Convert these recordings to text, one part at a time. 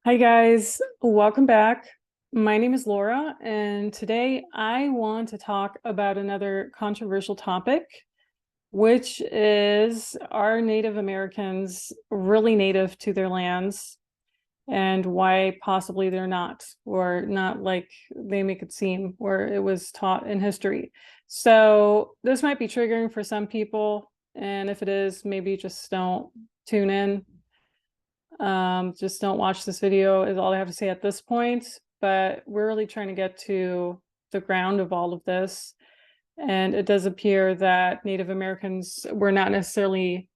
Hi guys, welcome back. My name is Laura, and today I want to talk about another controversial topic, which is, are Native Americans really native to their lands, and why possibly they're not, or not like they make it seem, or it was taught in history. So this might be triggering for some people, and if it is, maybe just don't tune in. Just don't watch this video is all I have to say at this point, but we're really trying to get to the ground of all of this. And it does appear that Native Americans were not necessarily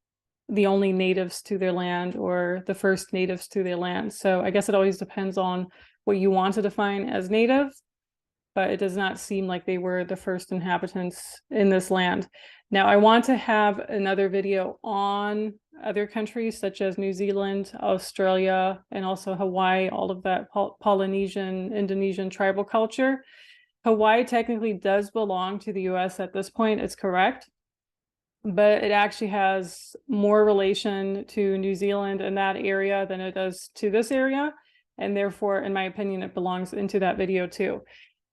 the only natives to their land or the first natives to their land. So I guess it always depends on what you want to define as native, but it does not seem like they were the first inhabitants in this land. Now, I want to have another video on other countries such as New Zealand, Australia, and also Hawaii, all of that Polynesian, Indonesian tribal culture. Hawaii technically does belong to the US at this point, it's correct, but it actually has more relation to New Zealand and that area than it does to this area. And therefore, in my opinion, it belongs into that video too.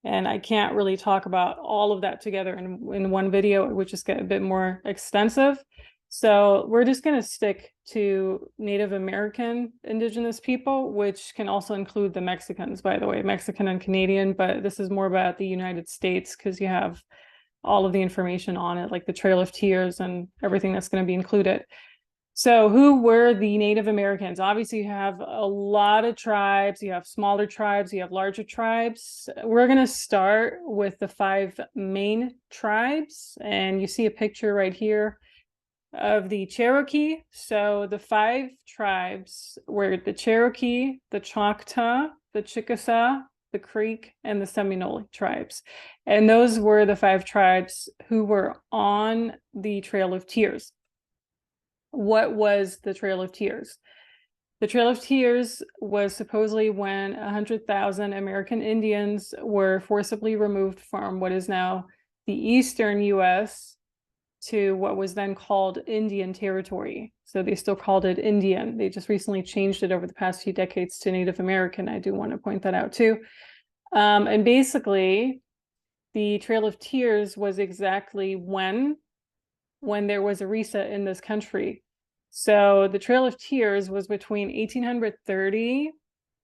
And I can't really talk about all of that together in one video. It would just get a bit more extensive. So we're just going to stick to Native American indigenous people, which can also include the Mexicans, by the way, Mexican and Canadian, but this is more about the United States because you have all of the information on it, like the Trail of Tears and everything that's going to be included. So who were the Native Americans? Obviously, you have a lot of tribes, you have smaller tribes, you have larger tribes. We're going to start with the 5 main tribes, and you see a picture right here of the Cherokee. So the 5 tribes were the Cherokee, the Choctaw, the Chickasaw, the Creek, and the Seminole tribes. And those were the 5 tribes who were on the Trail of Tears. What was the Trail of Tears? The Trail of Tears was supposedly when 100,000 American Indians were forcibly removed from what is now the eastern US to what was then called Indian Territory. So they still called it Indian. They just recently changed it over the past few decades to Native American. I do want to point that out too. And basically, the Trail of Tears was exactly when there was a reset in this country. So the Trail of Tears was between 1830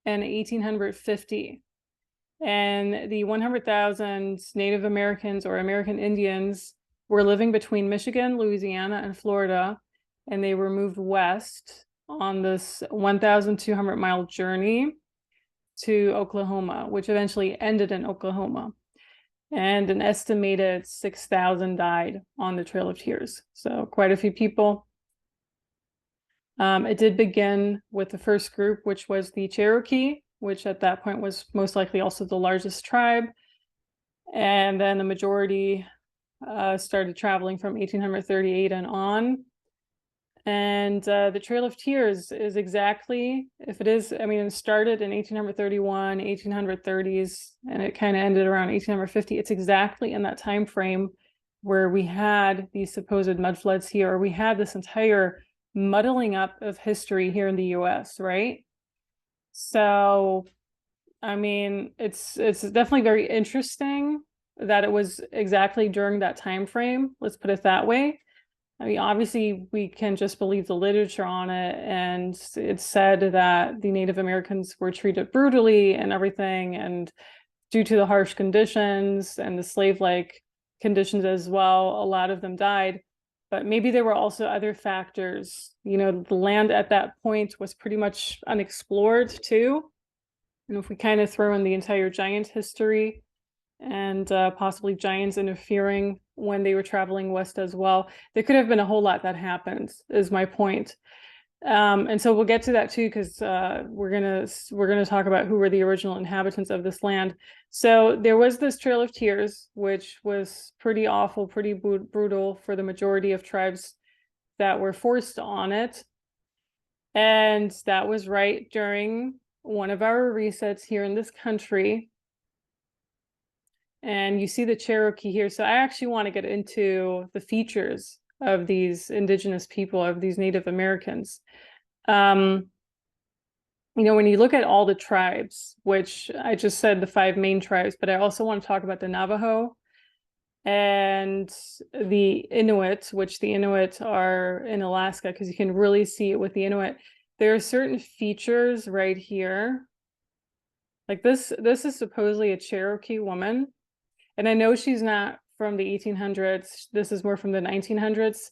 and 1850. And the 100,000 Native Americans or American Indians were living between Michigan, Louisiana, and Florida, and they were moved west on this 1,200-mile journey to Oklahoma, which eventually ended in Oklahoma. And an estimated 6,000 died on the Trail of Tears. So quite a few people. It did begin with the first group, which was the Cherokee, which at that point was most likely also the largest tribe. And then the majority started traveling from 1838 and on. And the Trail of Tears is exactly, if it is, I mean, it started in 1831, 1830s, and it kind of ended around 1850. It's exactly in that time frame where we had these supposed mud floods here, or we had this entire muddling up of history here in the US, right? So, I mean, it's definitely very interesting that it was exactly during that time frame. Let's put it that way. I mean, obviously, we can just believe the literature on it, and it's said that the Native Americans were treated brutally and everything, and due to the harsh conditions and the slave-like conditions as well, a lot of them died. But maybe there were also other factors. You know, the land at that point was pretty much unexplored too. And if we kind of throw in the entire giant history and possibly giants interfering when they were traveling west as well, there could have been a whole lot that happened, is my point. And so we'll get to that too, because we're gonna talk about who were the original inhabitants of this land. So there was this Trail of Tears, which was pretty awful, pretty brutal for the majority of tribes that were forced on it. And that was right during one of our resets here in this country. And you see the Cherokee here. So I actually want to get into the features of these indigenous people, of these Native Americans. you know, when you look at all the tribes, which I just said the 5 main tribes, but I also want to talk about the Navajo and the Inuit, which the Inuit are in Alaska, because you can really see it with the Inuit. There are certain features right here. Like this is supposedly a Cherokee woman. And I know she's not from the 1800s. This is more from the 1900s.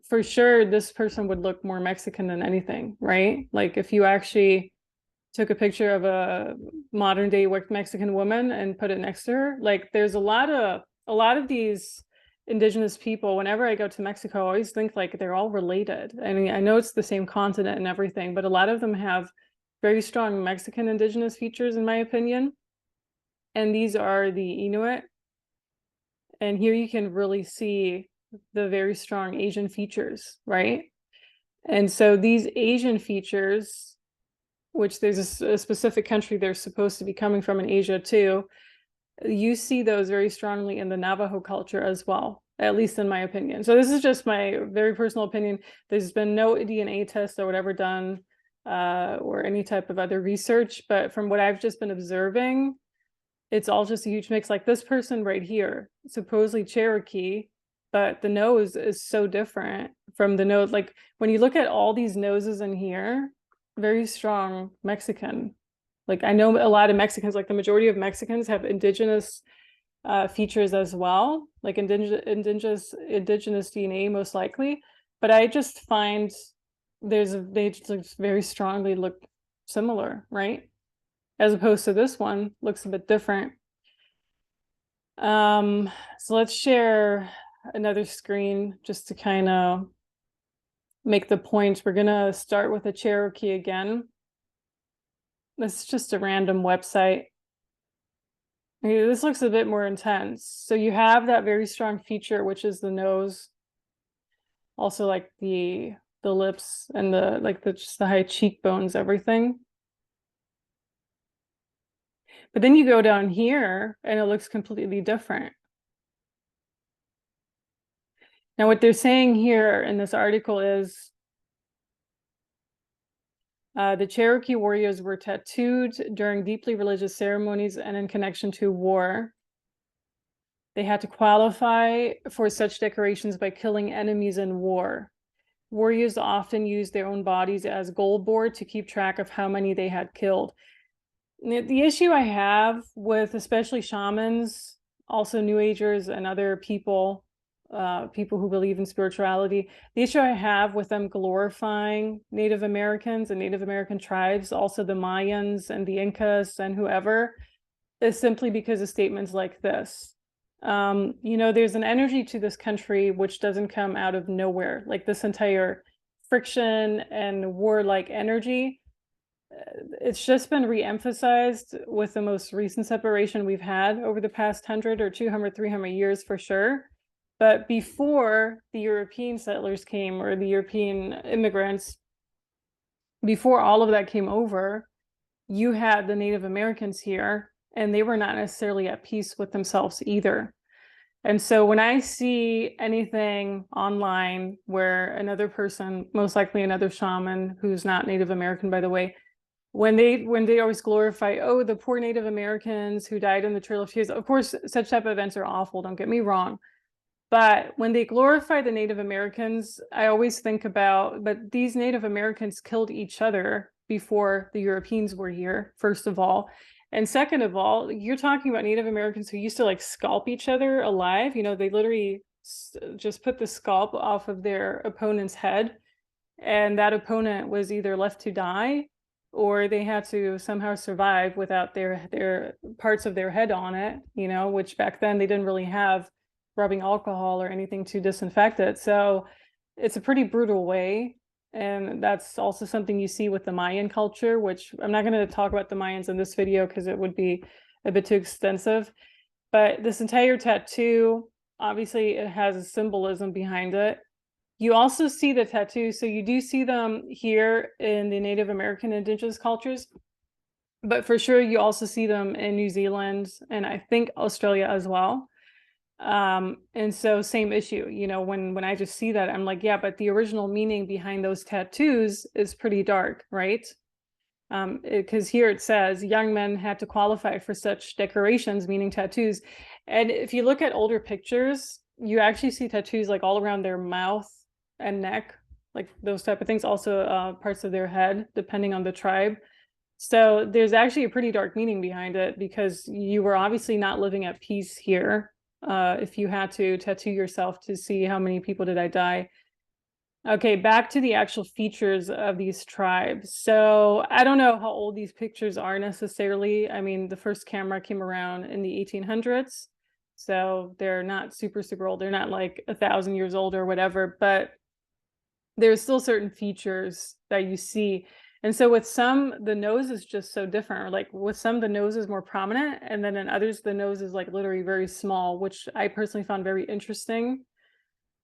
For sure, this person would look more Mexican than anything, right? Like if you actually took a picture of a modern day Mexican woman and put it next to her, like there's a lot of these indigenous people. Whenever I go to Mexico, I always think like they're all related. I mean, I know it's the same continent and everything, but a lot of them have very strong Mexican indigenous features, in my opinion. And these are the Inuit. And here you can really see the very strong Asian features, right? And so these Asian features, which there's a specific country they're supposed to be coming from in Asia too, you see those very strongly in the Navajo culture as well, at least in my opinion. So this is just my very personal opinion. There's been no DNA test or whatever done or any type of other research, but from what I've just been observing, it's all just a huge mix. Like this person right here, supposedly Cherokee, but the nose is so different from the nose. Like when you look at all these noses in here, very strong Mexican. Like I know a lot of Mexicans, like the majority of Mexicans have indigenous features as well, like indigenous DNA most likely. But I just find they just very strongly look similar, right? As opposed to this one, looks a bit different. So let's share another screen just to kind of make the point. We're gonna start with a Cherokee again. This is just a random website. Okay, this looks a bit more intense. So you have that very strong feature, which is the nose. Also like the lips and just the high cheekbones, everything. But then you go down here and it looks completely different. Now, what they're saying here in this article is the Cherokee warriors were tattooed during deeply religious ceremonies and in connection to war. They had to qualify for such decorations by killing enemies in war. Warriors often used their own bodies as goal board to keep track of how many they had killed. The issue I have with especially shamans, also New Agers and other people, people who believe in spirituality, the issue I have with them glorifying Native Americans and Native American tribes, also the Mayans and the Incas and whoever, is simply because of statements like this. You know, there's an energy to this country which doesn't come out of nowhere, like this entire friction and warlike energy. It's just been re-emphasized with the most recent separation we've had over the past 100 or 200, 300 years for sure. But before the European settlers came, or the European immigrants, before all of that came over, you had the Native Americans here, and they were not necessarily at peace with themselves either. And so when I see anything online where another person, most likely another shaman who's not Native American, by the way, when they always glorify, oh, the poor Native Americans who died in the Trail of Tears, of course, such type of events are awful, don't get me wrong. But when they glorify the Native Americans, I always think about, but these Native Americans killed each other before the Europeans were here, first of all. And second of all, you're talking about Native Americans who used to like scalp each other alive. You know, they literally just put the scalp off of their opponent's head, and that opponent was either left to die or they had to somehow survive without their parts of their head on it, you know, which back then they didn't really have rubbing alcohol or anything to disinfect it. So it's a pretty brutal way. And that's also something you see with the Mayan culture, which I'm not going to talk about the Mayans in this video because it would be a bit too extensive. But this entire tattoo, obviously it has a symbolism behind it. You also see the tattoos, so you do see them here in the Native American indigenous cultures, but for sure you also see them in New Zealand and I think Australia as well. And so same issue, you know, when I just see that, I'm like, yeah, but the original meaning behind those tattoos is pretty dark, right? Because here it says young men had to qualify for such decorations, meaning tattoos. And if you look at older pictures, you actually see tattoos like all around their mouth and neck, like those type of things, also parts of their head, depending on the tribe. So there's actually a pretty dark meaning behind it, because you were obviously not living at peace here if you had to tattoo yourself to see how many people did I die. Okay, back to the actual features of these tribes. So I don't know how old these pictures are necessarily. I mean, the first camera came around in the 1800s, so they're not super, super old. They're not like 1,000 years old or whatever, but there's still certain features that you see. And so with some, the nose is just so different. Like with some, the nose is more prominent, and then in others, the nose is like literally very small, which I personally found very interesting,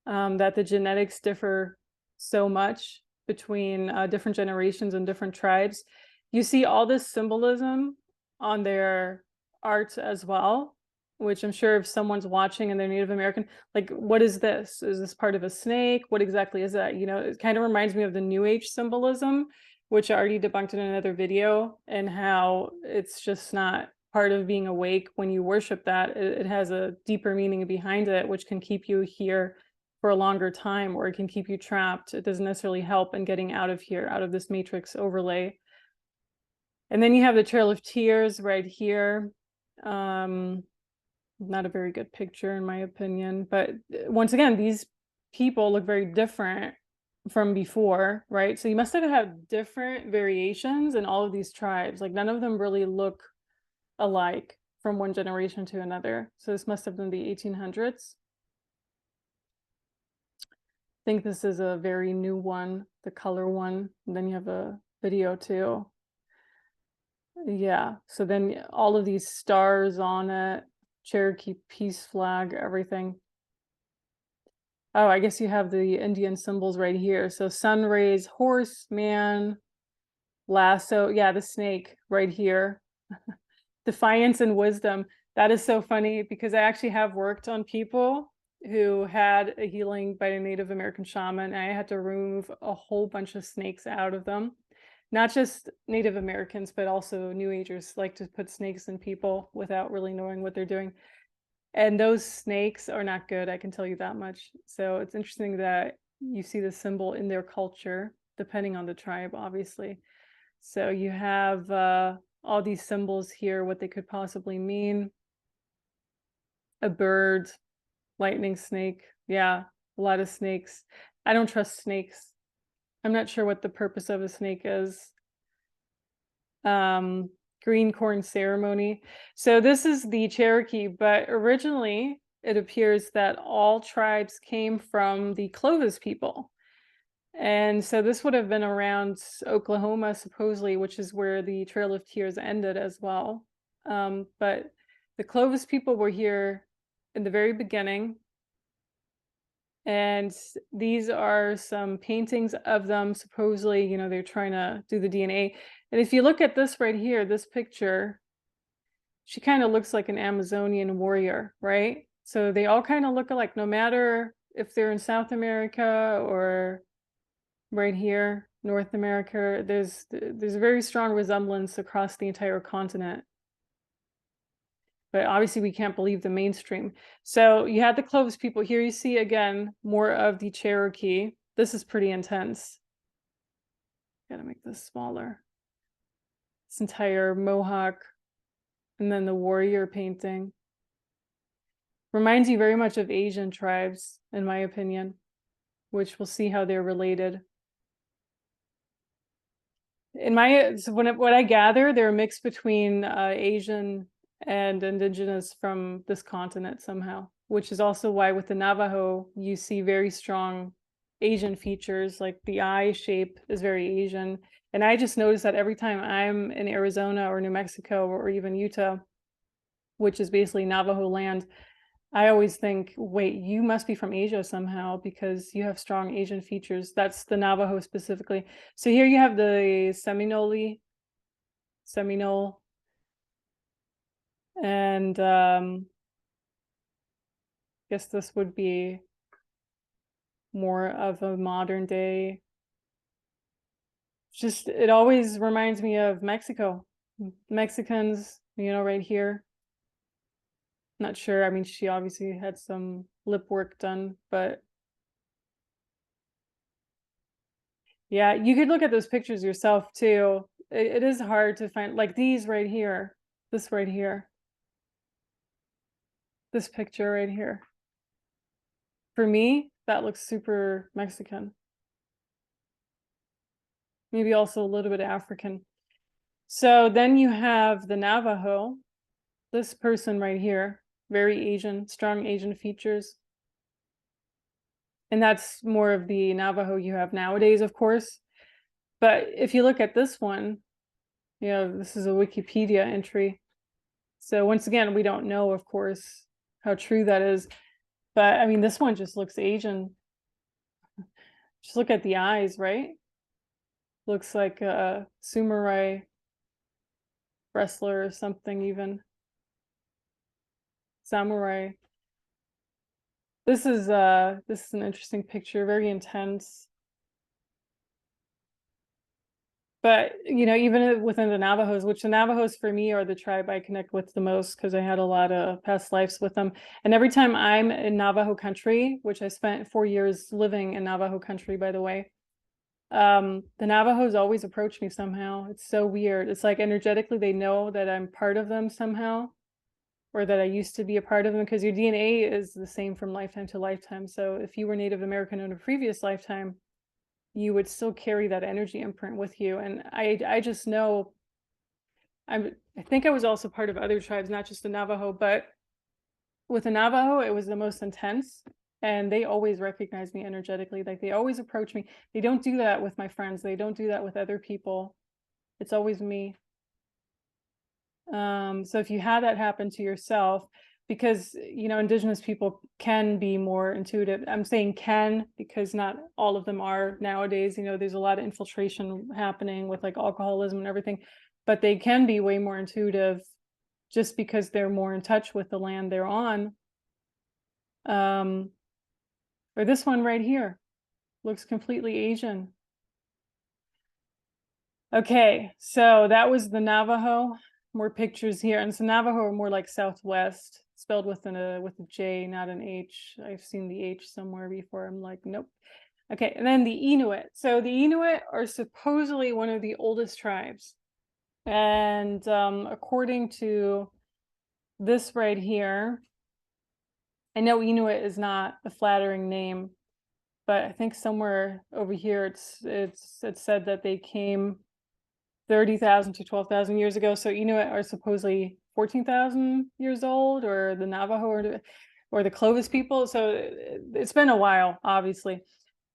that the genetics differ so much between different generations and different tribes. You see all this symbolism on their art as well, which I'm sure if someone's watching and they're Native American, like, what is this? Is this part of a snake? What exactly is that? You know, it kind of reminds me of the New Age symbolism, which I already debunked in another video, and how it's just not part of being awake when you worship that. It has a deeper meaning behind it, which can keep you here for a longer time, or it can keep you trapped. It doesn't necessarily help in getting out of here, out of this matrix overlay. And then you have the Trail of Tears right here. Not a very good picture in my opinion, but once again, these people look very different from before, right? So you must have had different variations in all of these tribes. Like none of them really look alike from one generation to another. So this must have been the 1800s. I think this is a very new one, the color one. And then you have a video too. Yeah, so then all of these stars on it, Cherokee peace flag, everything. Oh, I guess you have the Indian symbols right here. So sun rays, horse, man, lasso. Yeah, the snake right here. Defiance and wisdom. That is so funny, because I actually have worked on people who had a healing by a Native American shaman, and I had to remove a whole bunch of snakes out of them. Not just Native Americans, but also New Agers like to put snakes in people without really knowing what they're doing. And those snakes are not good, I can tell you that much. So it's interesting that you see the symbol in their culture, depending on the tribe, obviously. So you have all these symbols here, what they could possibly mean. A bird, lightning snake. Yeah, a lot of snakes. I don't trust snakes. I'm not sure what the purpose of a snake is. Green corn ceremony. So this is the Cherokee, but originally it appears that all tribes came from the Clovis people. And so this would have been around Oklahoma, supposedly, which is where the Trail of Tears ended as well. But the Clovis people were here in the very beginning. And these are some paintings of them. Supposedly, you know, they're trying to do the DNA. And if you look at this right here, this picture, she kind of looks like an Amazonian warrior, right? So they all kind of look alike, no matter if they're in South America or right here, North America. There's a very strong resemblance across the entire continent. But obviously we can't believe the mainstream. So you had the Clovis people. Here you see again more of the Cherokee. This is pretty intense. Gotta make this smaller. This entire Mohawk, and then the warrior painting. Reminds you very much of Asian tribes, in my opinion, which we'll see how they're related. So what I gather, they're a mix between Asian and indigenous from this continent somehow, which is also why with the Navajo, you see very strong Asian features, like the eye shape is very Asian. And I just noticed that every time I'm in Arizona or New Mexico or even Utah, which is basically Navajo land, I always think, wait, you must be from Asia somehow, because you have strong Asian features. That's the Navajo specifically. So here you have the Seminole, and I guess this would be more of a modern day just, it always reminds me of Mexico. Mexicans, you know, right here. Not sure. I mean, she obviously had some lip work done, but yeah, you could look at those pictures yourself too. It is hard to find, like these right here, this right here, this picture right here. For me, that looks super Mexican. Maybe also a little bit African. So then you have the Navajo, this person right here, very Asian, strong Asian features. And that's more of the Navajo you have nowadays, of course. But if you look at this one, you know, this is a Wikipedia entry. So once again, we don't know, of course, how true that is. But I mean, this one just looks Asian. Just look at the eyes, right? Looks like a samurai wrestler or something, even. Samurai. This is an interesting picture, very intense. But you know, even within the Navajos, which the Navajos for me are the tribe I connect with the most because I had a lot of past lives with them. And every time I'm in Navajo country, which I spent 4 years living in Navajo country, by the way, the Navajos always approach me somehow. It's so weird. It's like energetically they know that I'm part of them somehow, or that I used to be a part of them, because your DNA is the same from lifetime to lifetime. So if you were Native American in a previous lifetime, you would still carry that energy imprint with you. And I just know, I think I was also part of other tribes, not just the Navajo, but with the Navajo, it was the most intense. And they always recognize me energetically. Like they always approach me. They don't do that with my friends. They don't do that with other people. It's always me. So if you had that happen to yourself, because, you know, Indigenous people can be more intuitive. I'm saying can, because not all of them are nowadays. You know, there's a lot of infiltration happening with like alcoholism and everything, but they can be way more intuitive just because they're more in touch with the land they're on. Or this one right here looks completely Asian. Okay, so that was the Navajo. More pictures here, and so Navajo are more like Southwest, spelled with a J, not an H. I've seen the H somewhere before. I'm like, nope. Okay, and then the Inuit. So the Inuit are supposedly one of the oldest tribes, and according to this right here, I know Inuit is not a flattering name, but I think somewhere over here it's said that they came 30,000 to 12,000 years ago. So Inuit are supposedly 14,000 years old, or the Navajo or the Clovis people. So it's been a while, obviously.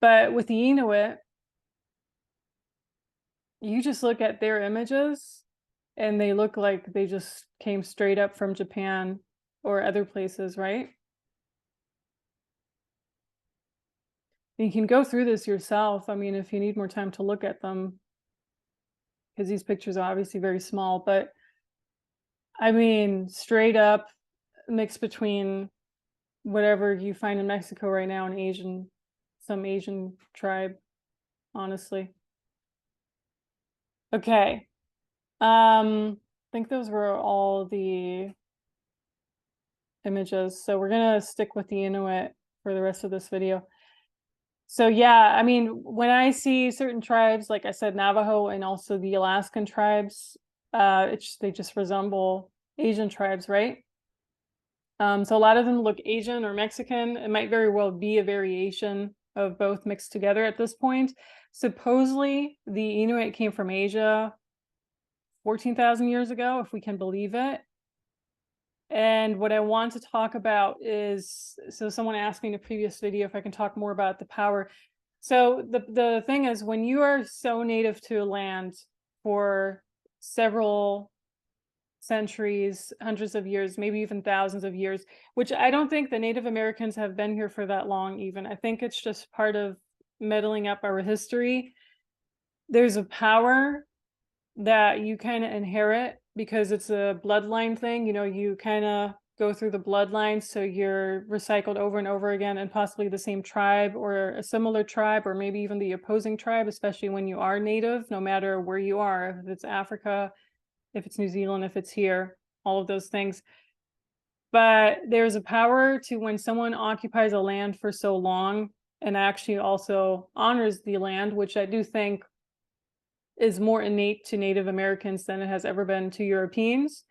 But with the Inuit, you just look at their images and they look like they just came straight up from Japan or other places, right? You can go through this yourself. I mean, if you need more time to look at them, because these pictures are obviously very small, but I mean, straight up mix between whatever you find in Mexico right now and some Asian tribe, honestly. Okay. I think those were all the images. So we're gonna stick with the Inuit for the rest of this video. So yeah, I mean, when I see certain tribes, like I said, Navajo and also the Alaskan tribes, they just resemble Asian tribes, right? So a lot of them look Asian or Mexican. It might very well be a variation of both mixed together at this point. Supposedly, the Inuit came from Asia 14,000 years ago, if we can believe it. And what I want to talk about is, so someone asked me in a previous video if I can talk more about the power. So the thing is, when you are so native to a land for several centuries, hundreds of years, maybe even thousands of years, which I don't think the Native Americans have been here for that long even. I think it's just part of meddling up our history. There's a power that you kind of inherit because it's a bloodline thing. You know, you kind of go through the bloodline, so you're recycled over and over again, and possibly the same tribe or a similar tribe, or maybe even the opposing tribe, especially when you are native, no matter where you are, if it's Africa, if it's New Zealand, if it's here, all of those things. But there's a power to when someone occupies a land for so long and actually also honors the land, which I do think is more innate to Native Americans than it has ever been to Europeans.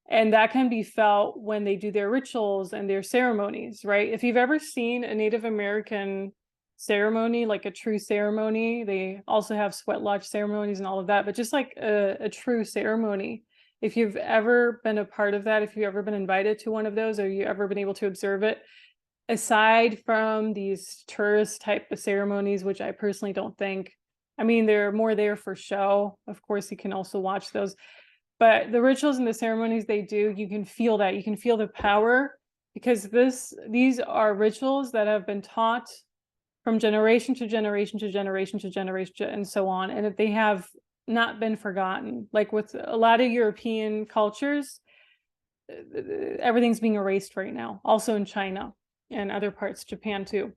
And that can be felt when they do their rituals and their ceremonies, right? If you've ever seen a Native American ceremony, like a true ceremony, they also have sweat lodge ceremonies and all of that, but just like a true ceremony, if you've ever been a part of that, if you've ever been invited to one of those, or you've ever been able to observe it, aside from these tourist type of ceremonies, which I personally don't think, I mean, they're more there for show. Of course, you can also watch those. But the rituals and the ceremonies they do, you can feel that. You can feel the power, because these are rituals that have been taught from generation to generation to generation to generation and so on. And if they have not been forgotten, like with a lot of European cultures, everything's being erased right now, also in China and other parts, Japan too.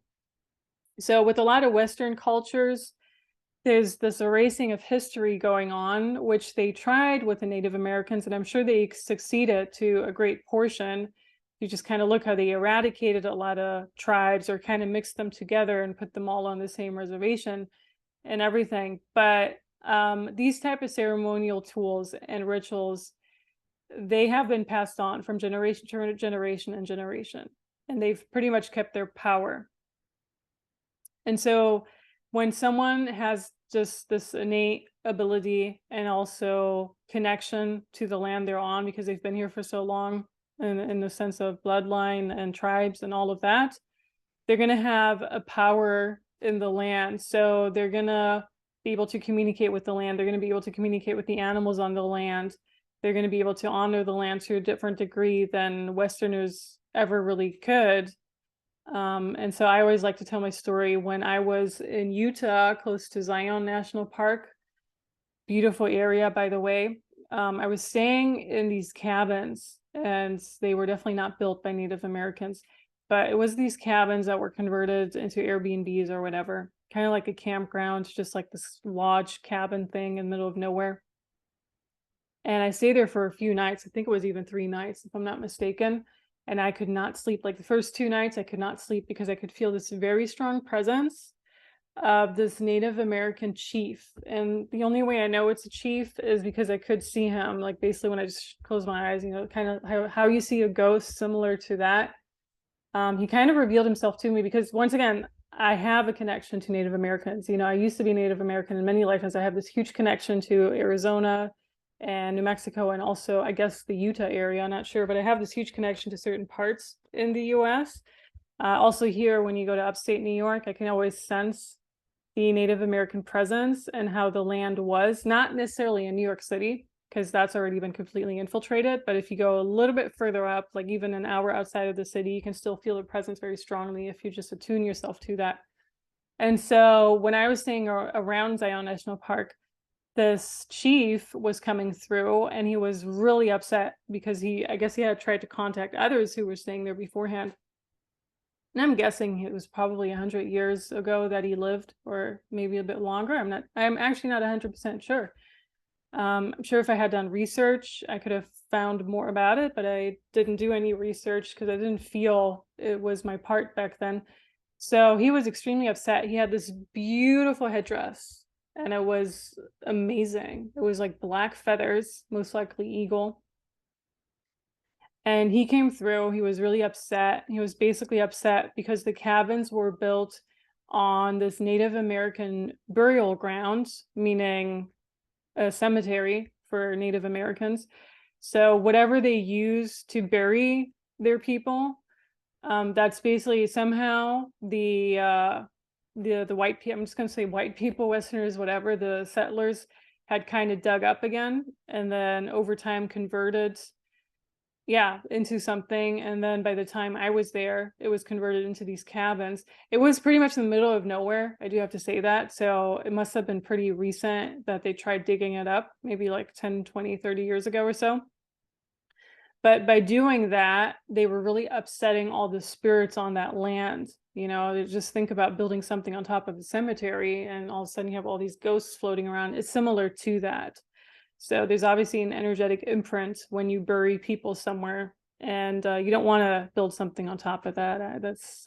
So with a lot of Western cultures, there's this erasing of history going on, which they tried with the Native Americans, and I'm sure they succeeded to a great portion. You just kind of look how they eradicated a lot of tribes, or kind of mixed them together and put them all on the same reservation and everything. But these type of ceremonial tools and rituals, they have been passed on from generation to generation and generation, and they've pretty much kept their power. And so when someone has just this innate ability and also connection to the land they're on, because they've been here for so long, in the sense of bloodline and tribes and all of that, they're going to have a power in the land. So they're going to be able to communicate with the land. They're going to be able to communicate with the animals on the land. They're going to be able to honor the land to a different degree than Westerners ever really could. And so I always like to tell my story. When I was in Utah, close to Zion National Park, beautiful area, by the way, I was staying in these cabins, and they were definitely not built by Native Americans, but it was these cabins that were converted into Airbnbs or whatever, kind of like a campground, just like this lodge cabin thing in the middle of nowhere. And I stayed there for a few nights. I think it was even 3 nights, if I'm not mistaken. And I could not sleep. Like the first 2 nights, I could not sleep because I could feel this very strong presence of this Native American chief. And the only way I know it's a chief is because I could see him, like basically when I just closed my eyes, you know, kind of how you see a ghost, similar to that. He kind of revealed himself to me, because once again, I have a connection to Native Americans. You know, I used to be Native American in many lifetimes. I have this huge connection to Arizona and New Mexico, and also I guess the Utah area, I'm not sure, but I have this huge connection to certain parts in the US. Also here, when you go to upstate New York, I can always sense the Native American presence and how the land was, not necessarily in New York City, because that's already been completely infiltrated. But if you go a little bit further up, like even an hour outside of the city, you can still feel the presence very strongly if you just attune yourself to that. And so when I was staying around Zion National Park, this chief was coming through, and he was really upset because I guess he had tried to contact others who were staying there beforehand. And I'm guessing it was probably 100 years ago that he lived, or maybe a bit longer. I'm actually not 100% sure. I'm sure if I had done research, I could have found more about it, but I didn't do any research because I didn't feel it was my part back then. So he was extremely upset. He had this beautiful headdress, and it was amazing. It was like black feathers, most likely eagle. And he came through. He was really upset. He was basically upset because the cabins were built on this Native American burial ground, meaning a cemetery for Native Americans. So whatever they use to bury their people, that's basically somehow the white people, I'm just going to say white people, Westerners, whatever, the settlers had kind of dug up again, and then over time converted into something. And then by the time I was there, it was converted into these cabins. It was pretty much in the middle of nowhere, I do have to say that. So it must have been pretty recent that they tried digging it up, maybe like 10, 20, 30 years ago or so. But by doing that, they were really upsetting all the spirits on that land. You know, just think about building something on top of a cemetery and all of a sudden you have all these ghosts floating around. It's similar to that. So there's obviously an energetic imprint when you bury people somewhere, and you don't want to build something on top of that. That's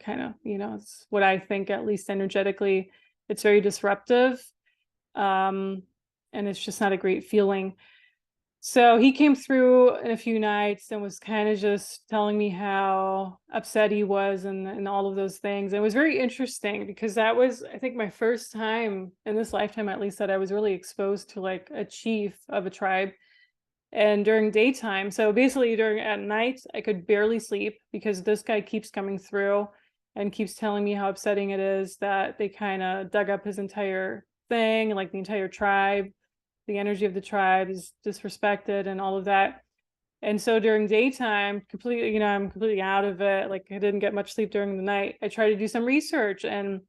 kind of, you know, it's what I think, at least energetically. It's very disruptive, and it's just not a great feeling. So he came through in a few nights and was kind of just telling me how upset he was and all of those things. It was very interesting because that was, I think, my first time in this lifetime, at least, that I was really exposed to like a chief of a tribe. And during daytime, so basically at night, I could barely sleep because this guy keeps coming through and keeps telling me how upsetting it is that they kind of dug up his entire thing, like the entire tribe. The energy of the tribe is disrespected and all of that. And so during daytime, completely, you know, I'm completely out of it. Like I didn't get much sleep during the night. I tried to do some research, and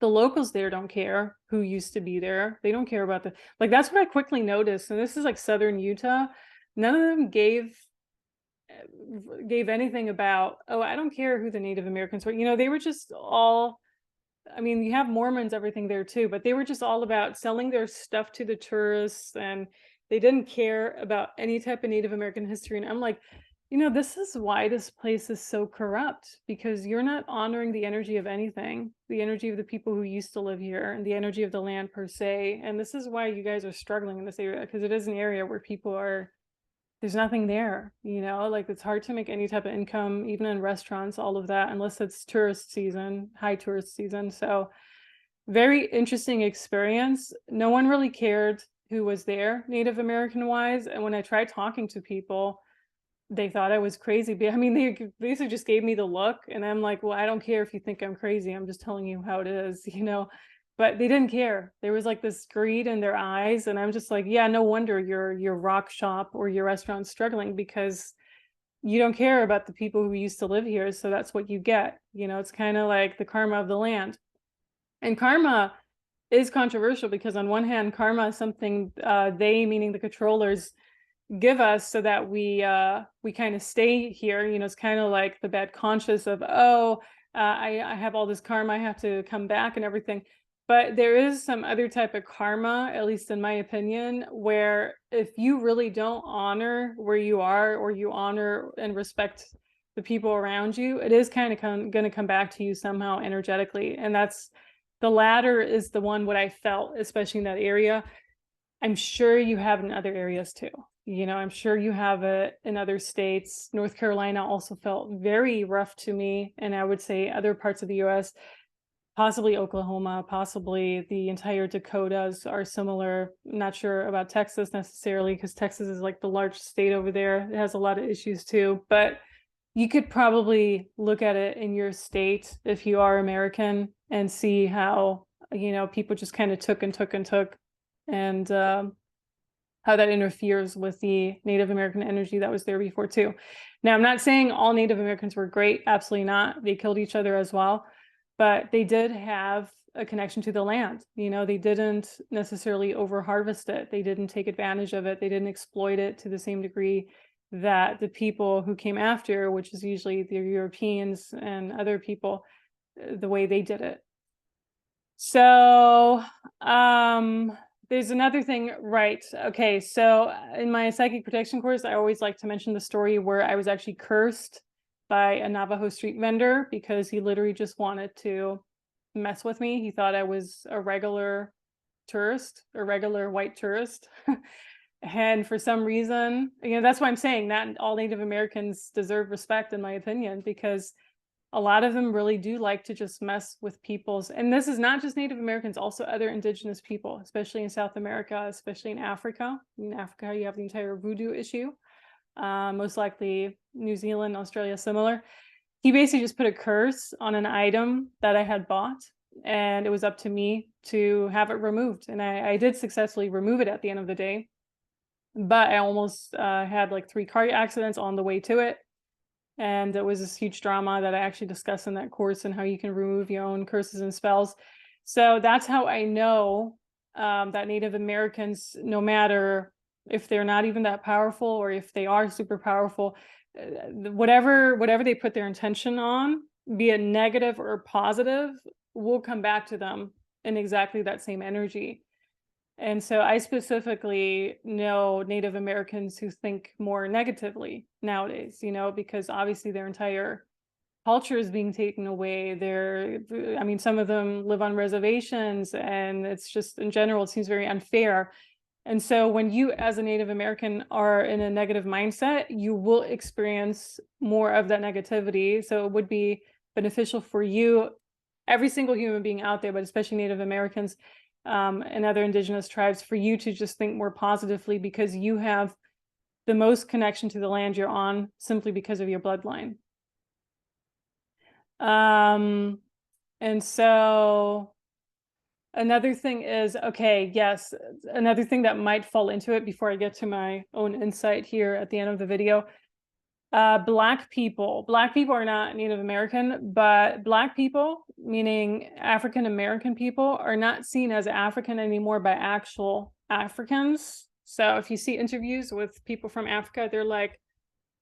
the locals there don't care who used to be there. They don't care about like, that's what I quickly noticed. And this is like southern Utah. None of them gave anything about, oh, I don't care who the Native Americans were. You know, they were just all, I mean, you have Mormons, everything there too, but they were just all about selling their stuff to the tourists, and they didn't care about any type of Native American history. And I'm like, you know, this is why this place is so corrupt, because you're not honoring the energy of anything, the energy of the people who used to live here and the energy of the land per se. And this is why you guys are struggling in this area, because it is an area where people are, there's nothing there, you know, like it's hard to make any type of income, even in restaurants, all of that, unless it's tourist season, high tourist season. So very interesting experience. No one really cared who was there, Native American wise. And when I tried talking to people, they thought I was crazy. But I mean, they basically just gave me the look, and I'm like, well, I don't care if you think I'm crazy. I'm just telling you how it is, you know. But they didn't care. There was like this greed in their eyes, and I'm just like, yeah, no wonder your rock shop or your restaurant's struggling, because you don't care about the people who used to live here. So that's what you get. You know, it's kind of like the karma of the land. And karma is controversial because on one hand, karma is something they, meaning the controllers, give us so that we kind of stay here. You know, it's kind of like the bad conscience of, oh, I have all this karma, I have to come back and everything. But there is some other type of karma, at least in my opinion, where if you really don't honor where you are, or you honor and respect the people around you, it is kind of going to come back to you somehow energetically. And that's, the latter is the one what I felt, especially in that area. I'm sure you have in other areas too. You know, I'm sure you have it in other states. North Carolina also felt very rough to me. And I would say other parts of the US, possibly Oklahoma, possibly the entire Dakotas are similar. I'm not sure about Texas necessarily, because Texas is like the large state over there. It has a lot of issues too. But you could probably look at it in your state if you are American and see how, you know, people just kind of took and took and took, and how that interferes with the Native American energy that was there before too. Now, I'm not saying all Native Americans were great. Absolutely not. They killed each other as well, but they did have a connection to the land. You know, they didn't necessarily over harvest it. They didn't take advantage of it. They didn't exploit it to the same degree that the people who came after, which is usually the Europeans and other people, the way they did it. So, there's another thing, right? Okay, so in my psychic protection course, I always like to mention the story where I was actually cursed by a Navajo street vendor because he literally just wanted to mess with me. He thought I was a regular tourist, a regular white tourist. And for some reason, you know, that's why I'm saying that all Native Americans deserve respect, in my opinion, because a lot of them really do like to just mess with people's, and this is not just Native Americans, also other indigenous people, especially in South America, especially in Africa. In Africa, you have the entire voodoo issue. Most likely New Zealand, Australia, similar. He basically just put a curse on an item that I had bought, and it was up to me to have it removed. And I did successfully remove it at the end of the day, but I almost had like 3 car accidents on the way to it. And it was this huge drama that I actually discussed in that course, and how you can remove your own curses and spells. So that's how I know that Native Americans, no matter if they're not even that powerful, or if they are super powerful, whatever they put their intention on, be it negative or positive, will come back to them in exactly that same energy. And so I specifically know Native Americans who think more negatively nowadays, because obviously their entire culture is being taken away. I mean, some of them live on reservations, and it's just, in general, it seems very unfair. And so when you, as a Native American, are in a negative mindset, you will experience more of that negativity. So it would be beneficial for you, every single human being out there, but especially Native Americans, and other indigenous tribes, for you to just think more positively, because you have the most connection to the land you're on simply because of your bloodline. And so another thing is, okay, yes, another thing that might fall into it before I get to my own insight here at the end of the video. Black people are not Native American, but Black people, meaning African American people, are not seen as African anymore by actual Africans. So if you see interviews with people from Africa, they're like,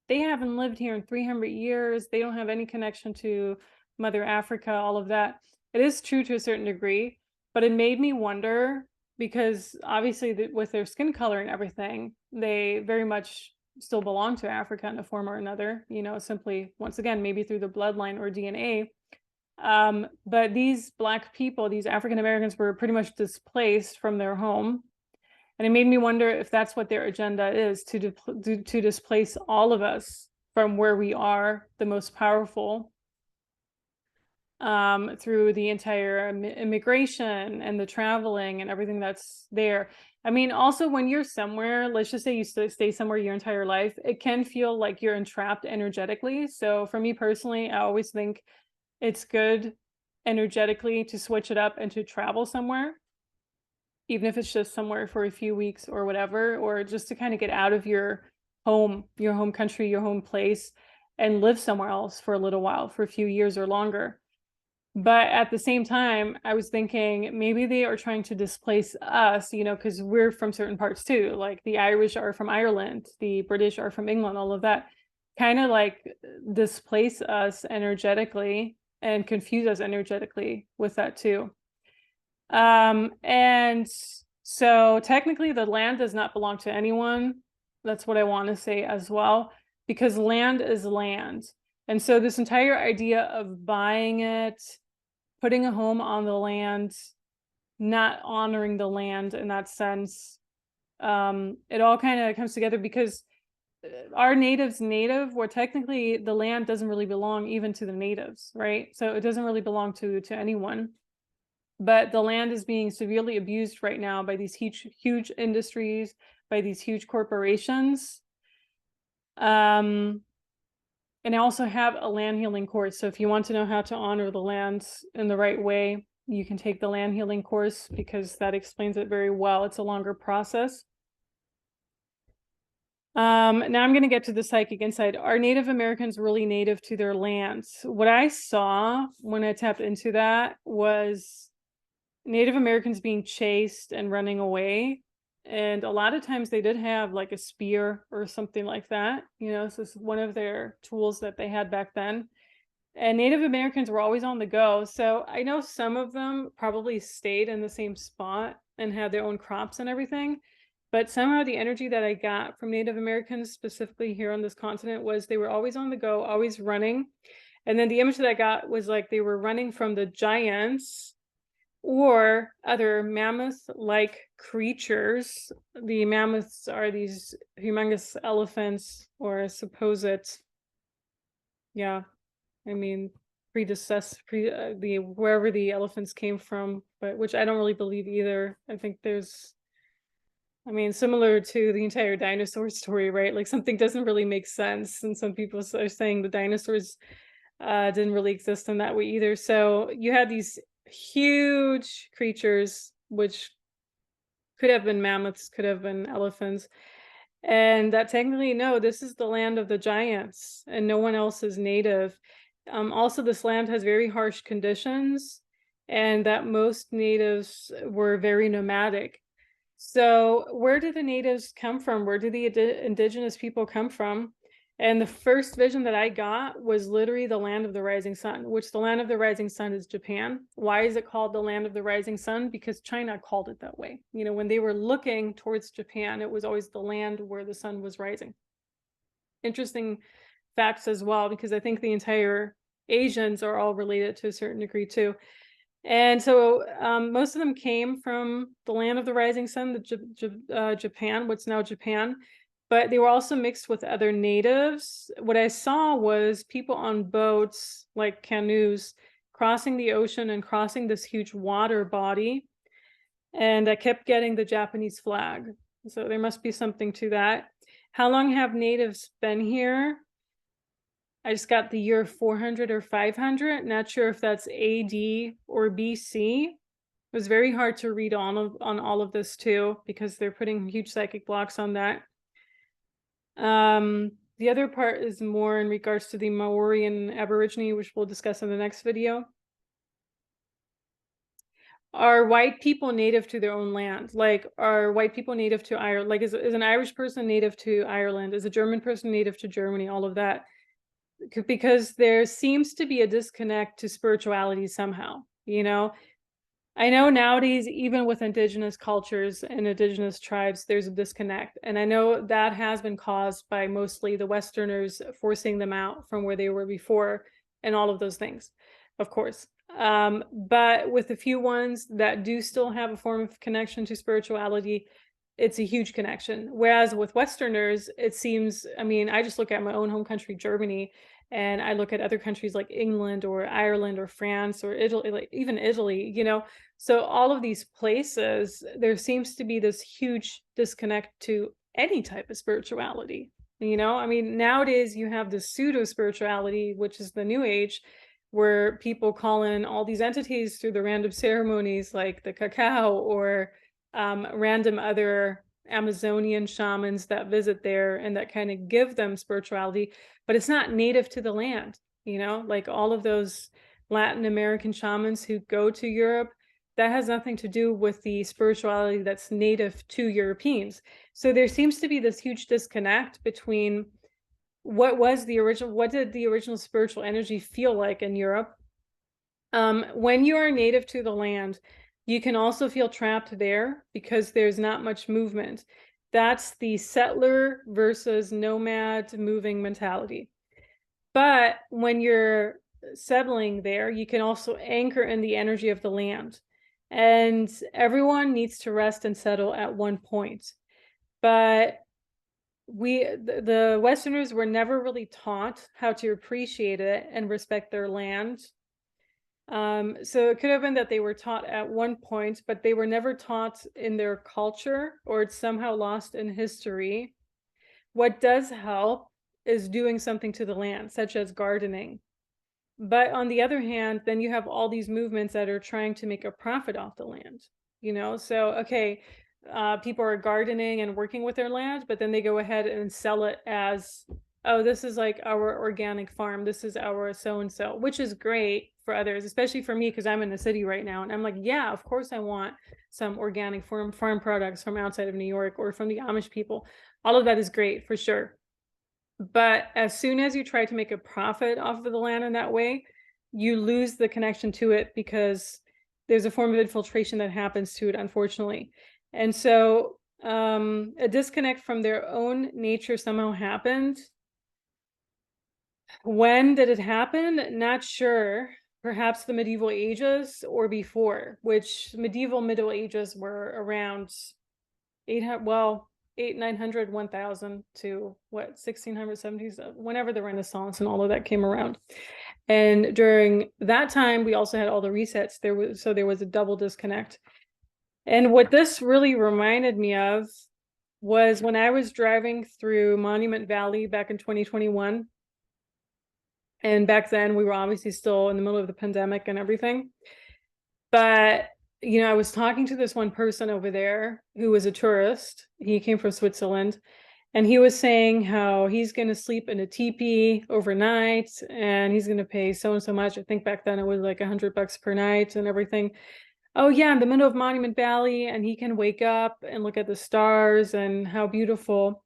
they haven't lived here in 300 years. They don't have any connection to Mother Africa, all of that. It is true to a certain degree, but it made me wonder, because obviously with their skin color and everything, they very much still belong to Africa in a form or another, simply, once again, maybe through the bloodline or DNA. But these Black people, these African Americans, were pretty much displaced from their home. And it made me wonder if that's what their agenda is, to displace all of us from where we are the most powerful, through the entire immigration and the traveling and everything that's there. I mean, also, when you're somewhere, let's just say you stay somewhere your entire life, it can feel like you're entrapped energetically. So for me personally, I always think it's good energetically to switch it up and to travel somewhere, even if it's just somewhere for a few weeks or whatever, or just to kind of get out of your home country, your home place, and live somewhere else for a little while, for a few years or longer. But at the same time, I was thinking maybe they are trying to displace us, because we're from certain parts too. Like the Irish are from Ireland, the British are from England, all of that. Kind of like displace us energetically and confuse us energetically with that too. And so technically the land does not belong to anyone. That's what I want to say as well, because land is land. And so this entire idea of buying it, putting a home on the land, not honoring the land in that sense, it all kind of comes together, because our native, where technically the land doesn't really belong even to the natives, right? So it doesn't really belong to anyone. But the land is being severely abused right now by these huge industries, by these huge corporations. And I also have a land healing course. So if you want to know how to honor the land in the right way, you can take the land healing course, because that explains it very well. It's a longer process. Now I'm going to get to the psychic insight. Are Native Americans really native to their lands? What I saw when I tapped into that was Native Americans being chased and running away. And a lot of times they did have like a spear or something like that, so it's one of their tools that they had back then. And Native Americans were always on the go. So I know some of them probably stayed in the same spot and had their own crops and everything. But somehow the energy that I got from Native Americans, specifically here on this continent, was they were always on the go, always running. And then the image that I got was like they were running from the giants or other mammoth-like creatures. The mammoths are these humongous elephants, or supposed, wherever the elephants came from, but which I don't really believe either. I think similar to the entire dinosaur story, right? Like something doesn't really make sense, and some people are saying the dinosaurs didn't really exist in that way either. So you had these huge creatures, which could have been mammoths, could have been elephants, and that technically, no, this is the land of the giants and no one else is native. Also, this land has very harsh conditions, and that most natives were very nomadic. So where do the natives come from? Where do the indigenous people come from? And the first vision that I got was literally the land of the rising sun, which the land of the rising sun is Japan. Why is it called the land of the rising sun? Because China called it that way. You know, when they were looking towards Japan, it was always the land where the sun was rising. Interesting facts as well, because I think the entire Asians are all related to a certain degree too. And so most of them came from the land of the rising sun, Japan, what's now Japan, but they were also mixed with other natives. What I saw was people on boats, like canoes, crossing the ocean and crossing this huge water body. And I kept getting the Japanese flag. So there must be something to that. How long have natives been here? I just got the year 400 or 500. Not sure if that's AD or BC. It was very hard to read on all of this too, because they're putting huge psychic blocks on that. The other part is more in regards to the Maori and Aborigine, which we'll discuss in the next video. Are white people native to their own land? Like, are white people native to Ireland? Like, is an Irish person native to Ireland? Is a German person native to Germany? All of that. Because there seems to be a disconnect to spirituality somehow, you know. I know nowadays, even with indigenous cultures and indigenous tribes, there's a disconnect. And I know that has been caused by mostly the Westerners forcing them out from where they were before and all of those things, of course. But with the few ones that do still have a form of connection to spirituality, it's a huge connection. Whereas with Westerners, it seems, I mean, I just look at my own home country, Germany, and I look at other countries like England or Ireland or France or Italy, like even Italy, you know. So all of these places, there seems to be this huge disconnect to any type of spirituality. You know, I mean, nowadays you have the pseudo spirituality, which is the new age, where people call in all these entities through the random ceremonies like the cacao or random other Amazonian shamans that visit there and that kind of give them spirituality, but it's not native to the land, you know, like all of those Latin American shamans who go to Europe, that has nothing to do with the spirituality that's native to Europeans. So there seems to be this huge disconnect between what did the original spiritual energy feel like in Europe. When you are native to the land, you can also feel trapped there because there's not much movement. That's the settler versus nomad moving mentality. But when you're settling there, you can also anchor in the energy of the land. And everyone needs to rest and settle at one point. But the Westerners were never really taught how to appreciate it and respect their land. So it could have been that they were taught at one point, but they were never taught in their culture, or it's somehow lost in history. What does help is doing something to the land, such as gardening. But on the other hand, then you have all these movements that are trying to make a profit off the land, you know? So, okay, people are gardening and working with their land, but then they go ahead and sell it as, oh, this is like our organic farm. This is our so-and-so, which is great for others, especially for me, because I'm in the city right now. And I'm like, yeah, of course I want some organic farm products from outside of New York or from the Amish people. All of that is great for sure. But as soon as you try to make a profit off of the land in that way, you lose the connection to it because there's a form of infiltration that happens to it, unfortunately. And so a disconnect from their own nature somehow happened. When did it happen? Not sure. Perhaps the medieval ages or before, which Middle Ages were around 900, 1000 to what, 1670s, whenever the Renaissance and all of that came around. And during that time, we also had all the resets. There was a double disconnect. And what this really reminded me of was when I was driving through Monument Valley back in 2021. And back then we were obviously still in the middle of the pandemic and everything. But, you know, I was talking to this one person over there who was a tourist. He came from Switzerland. And he was saying how he's going to sleep in a teepee overnight and he's going to pay so and so much. I think back then it was like $100 per night and everything. Oh yeah, in the middle of Monument Valley, and he can wake up and look at the stars and how beautiful.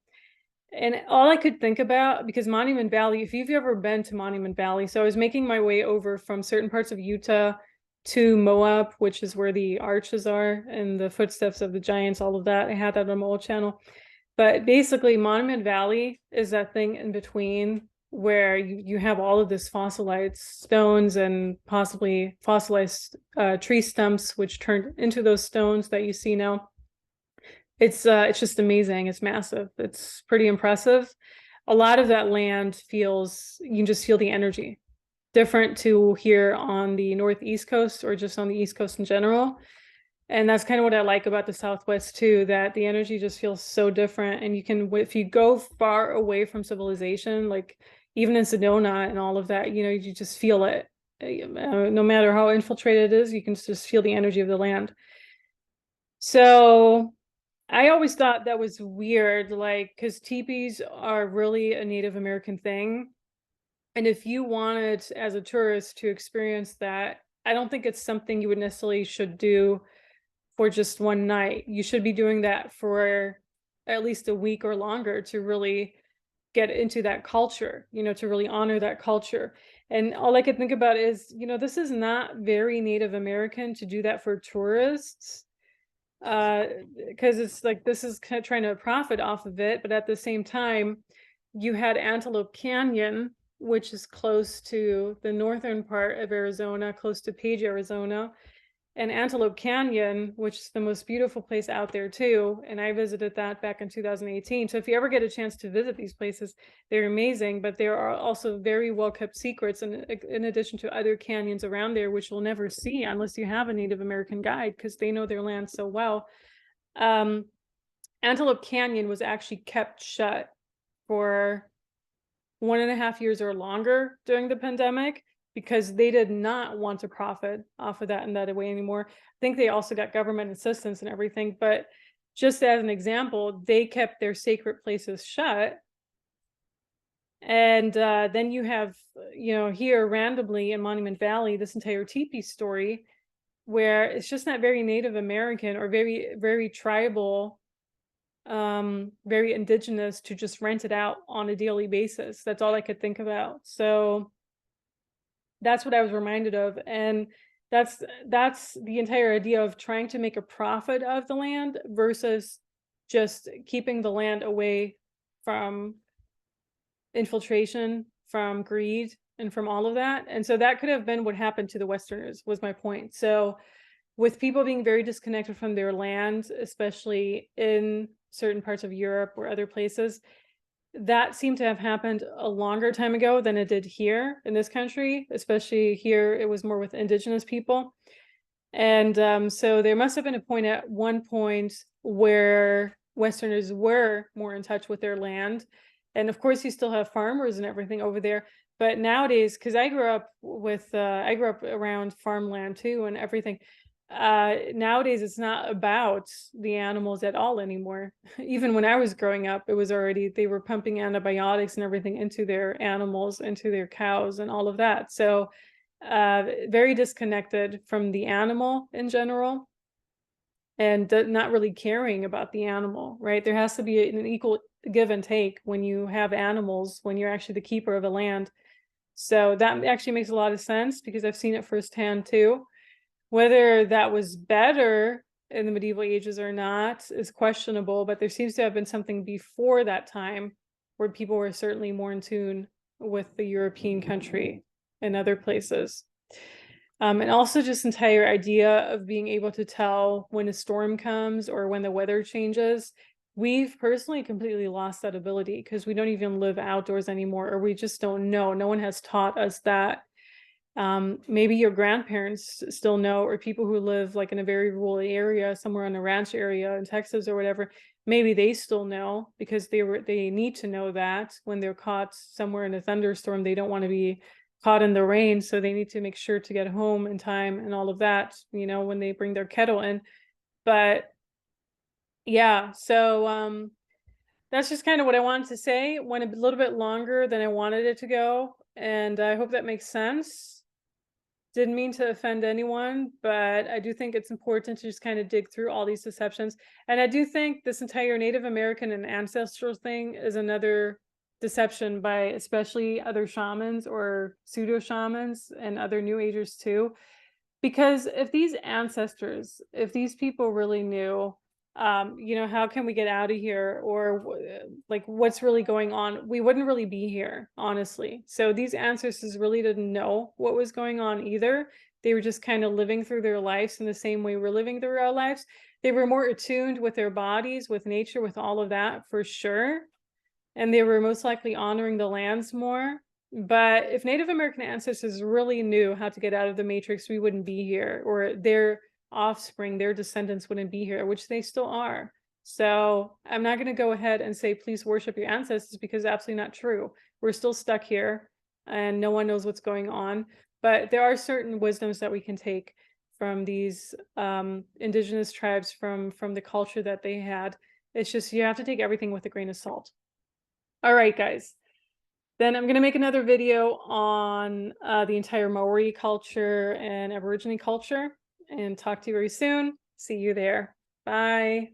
And all I could think about, because Monument Valley, if you've ever been to Monument Valley, so I was making my way over from certain parts of Utah to Moab, which is where the arches are and the footsteps of the giants, all of that. I had that on my old channel. But basically, Monument Valley is that thing in between where you have all of this fossilized stones and possibly fossilized tree stumps, which turned into those stones that you see now. It's just amazing. It's massive. It's pretty impressive. A lot of that land feels, you can just feel the energy. Different to here on the Northeast coast or just on the East Coast in general. And that's kind of what I like about the Southwest too, that the energy just feels so different. And you can, if you go far away from civilization, like even in Sedona and all of that, you know, you just feel it. No matter how infiltrated it is, you can just feel the energy of the land. So I always thought that was weird, like, because teepees are really a Native American thing. And if you wanted, as a tourist, to experience that, I don't think it's something you would necessarily should do for just one night. You should be doing that for at least a week or longer to really get into that culture, you know, to really honor that culture. And all I could think about is, you know, this is not very Native American to do that for tourists, because it's like this is kind of trying to profit off of it, but at the same time, you had Antelope Canyon, which is close to the northern part of Arizona, close to Page, Arizona, and Antelope Canyon, which is the most beautiful place out there too. And I visited that back in 2018. So if you ever get a chance to visit these places, they're amazing, but there are also very well kept secrets, and in addition to other canyons around there, which you'll never see unless you have a Native American guide, because they know their land so well. Antelope Canyon was actually kept shut for 1.5 years or longer during the pandemic because they did not want to profit off of that in that way anymore. I think they also got government assistance and everything, but just as an example, they kept their sacred places shut. And then you have, you know, here randomly in Monument Valley, this entire teepee story where it's just not very Native American or very, very tribal, very indigenous to just rent it out on a daily basis. That's all I could think about. So that's what I was reminded of. And that's the entire idea of trying to make a profit of the land versus just keeping the land away from infiltration, from greed, and from all of that. And so that could have been what happened to the Westerners, was my point. So with people being very disconnected from their land, especially in certain parts of Europe or other places, that seemed to have happened a longer time ago than it did here in this country. Especially here, it was more with indigenous people. And so there must have been a point at one point where Westerners were more in touch with their land. And of course, you still have farmers and everything over there. But nowadays, because I grew up around farmland too and everything. Nowadays, it's not about the animals at all anymore. Even when I was growing up, it was already, they were pumping antibiotics and everything into their animals, into their cows and all of that. So very disconnected from the animal in general, and not really caring about the animal, right? There has to be an equal give and take when you have animals, when you're actually the keeper of a land. So that actually makes a lot of sense because I've seen it firsthand too. Whether that was better in the medieval ages or not is questionable, but there seems to have been something before that time where people were certainly more in tune with the European country and other places. And also just entire idea of being able to tell when a storm comes or when the weather changes. We've personally completely lost that ability because we don't even live outdoors anymore, or we just don't know. No one has taught us that. Maybe your grandparents still know, or people who live like in a very rural area, somewhere in a ranch area in Texas or whatever, maybe they still know because they need to know that when they're caught somewhere in a thunderstorm, they don't want to be caught in the rain, so they need to make sure to get home in time and all of that, you know, when they bring their kettle in. But yeah, so that's just kind of what I wanted to say. It went a little bit longer than I wanted it to go, and I hope that makes sense. Didn't mean to offend anyone, but I do think it's important to just kind of dig through all these deceptions. And I do think this entire Native American and ancestral thing is another deception by especially other shamans or pseudo shamans and other new agers too. Because if these ancestors, if these people really knew, how can we get out of here, or like what's really going on, we wouldn't really be here, honestly. So these ancestors really didn't know what was going on either. They were just kind of living through their lives in the same way we're living through our lives. They were more attuned with their bodies, with nature, with all of that for sure. And they were most likely honoring the lands more. But if Native American ancestors really knew how to get out of the matrix, we wouldn't be here, or their offspring, their descendants wouldn't be here, which they still are. So I'm not going to go ahead and say, please worship your ancestors, because absolutely not true. We're still stuck here and no one knows what's going on. But there are certain wisdoms that we can take from these indigenous tribes, from the culture that they had. It's just, you have to take everything with a grain of salt. All right, guys. Then I'm going to make another video on the entire Maori culture and Aborigine culture, and talk to you very soon. See you there. Bye.